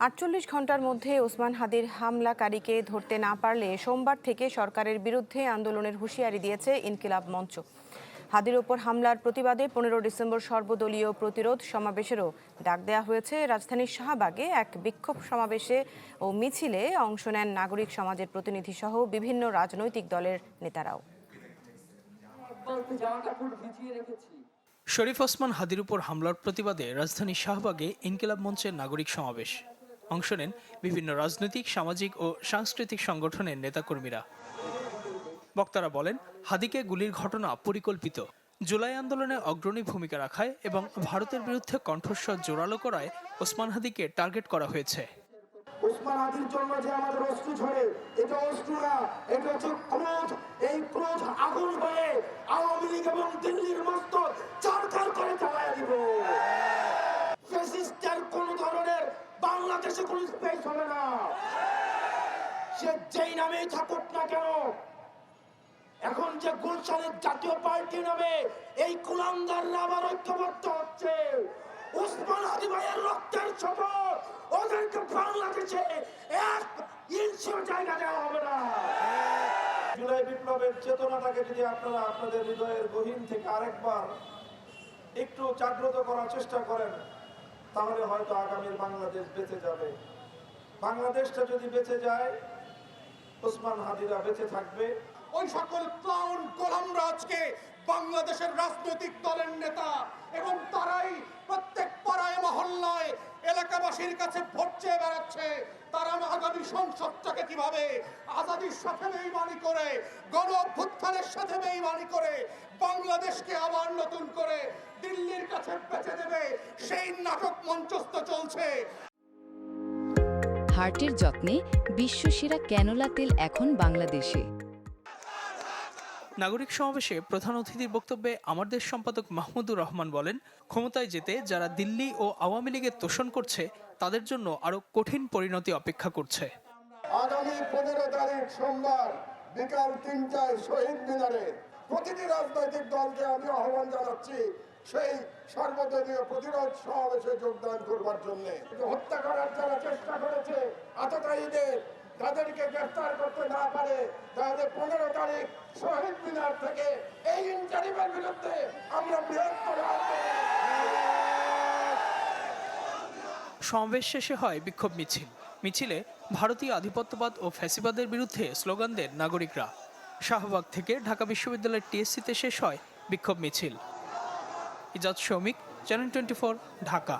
৪৮ ঘন্টার মধ্যে ওসমান হাদির হামলাকারীকে ধরতে না পারলে সোমবার থেকে সরকারের বিরুদ্ধে আন্দোলনের হুঁশিয়ারি দিয়েছে ইনকিলাব মঞ্চ। হাদির ওপর হামলার প্রতিবাদে ১৫ ডিসেম্বর সর্বদলীয় প্রতিরোধ সমাবেশেরও ডাক দেওয়া হয়েছে। রাজধানীর শাহবাগে এক বিক্ষোভ সমাবেশে ও মিছিলে অংশ নেন নাগরিক সমাজের প্রতিনিধি সহ বিভিন্ন রাজনৈতিক দলের নেতারাও। শরীফ ওসমান হাদির উপর হামলার প্রতিবাদে রাজধানীর শাহবাগে ইনকিলাব মঞ্চের নাগরিক সমাবেশ। অংশ নেন বিভিন্ন রাজনৈতিক, সামাজিক ও সাংস্কৃতিক সংগঠনের নেতাকর্মীরা। বক্তারা বলেন, হাদিকে গুলির ঘটনা পরিকল্পিত, জুলাই আন্দোলনে অগ্রণী ভূমিকা রাখায় এবং ভারতের বিরুদ্ধে কণ্ঠস্বর জোরালো করায় ওসমান হাদিকে টার্গেট করা হয়েছে। ওসমান হাদির জন্য যে আমাদের অস্ত্র ঝরে, এটা অস্ত্র না, এটা হচ্ছে ক্রোধ। এই ক্রোধ আগুন হয়ে আওয়ামী লীগ এবং দিল্লির মস্তক চারখার করে জ্বালায় দিব। ফ্যাসিস্টের কোন ধরনের বাংলাদেশে কোনো স্পেস হবে না, সে যেই নামেই থাকুক না কেন। এখন যে গুলশানের জাতীয় পার্টি নামে এই কুলাঙ্গাররা আবার ঐক্যবদ্ধ হচ্ছে। ওসমান হাদি ভাইয়ের রক্তের শপথ, ওদেরকে বাংলাদেশে এক ইঞ্চিও জায়গা দেওয়া হবে না। জুলাই বিপ্লবের চেতনাটাকে যদি আপনারা আপনাদের হৃদয়ের গহীন থেকে আরেকবার একটু জাগ্রত করার চেষ্টা করেন, তাহলে হয়তো আগামীর বাংলাদেশ বেঁচে যাবে। বাংলাদেশটা যদি বেঁচে যায়, ওসমান হাদিরা বেঁচে থাকবে। ওই সকল ক্লাউন গোলামরা আজকে বাংলাদেশের রাজনৈতিক দলের নেতা, এবং তারাই প্রত্যেক পাড়ায় মহল্লায় এলাকাবাসীর কাছে ভোট চেয়ে বেড়াচ্ছে। তারা আগামী সংসদটাকে কিভাবে আজাদির সাথে বেইমানি করে, গণ অভ্যুত্থানের সাথে বেইমানি করে বাংলাদেশকে আবার নতুন করে দিল্লির কাছে বেচে দেবে, সেই নাটক মঞ্চস্থ চলছে। হার্টের যত্নে বিশ্বসেরা ক্যানোলা তেল এখন বাংলাদেশে। নাগরিক সমাবেশে প্রধান অতিথির বক্তব্যে আমার দেশ সম্পাদক মাহমুদুর রহমান বলেন, ক্ষমতায় যেতে যারা দিল্লি ও আওয়ামী লীগের তোষণ করছে, তাদের জন্য আরো কঠিন পরিণতি অপেক্ষা করছে। আগামী 15 তারিখ সোমবার বিকাল 3টায় শহীদ মিনারে প্রতিটি রাজনৈতিক দলকে আমি আহ্বান জানাচ্ছি সেই সর্বদলীয় প্রতিরোধ সমাবেশে যোগদান করবার জন্য। হত্যা করার যারা চেষ্টা করেছে আততায়ীদের, তাদেরকে গ্রেফতার করতে না পারে, তাহলে 15 তারিখ শহীদ মিনার থেকে এই ইন্টারিমের বিরুদ্ধে আমরা বৃহত্তর সমাবেশ শেষে হয় বিক্ষোভ মিছিল। মিছিলে ভারতীয় আধিপত্যবাদ ও ফ্যাসিবাদের বিরুদ্ধে স্লোগান দেন নাগরিকরা। শাহবাগ থেকে ঢাকা বিশ্ববিদ্যালয়ের টিএসসিতে শেষ হয় বিক্ষোভ মিছিল। ইজাজ শৌমিক, চ্যানেল 24, ঢাকা।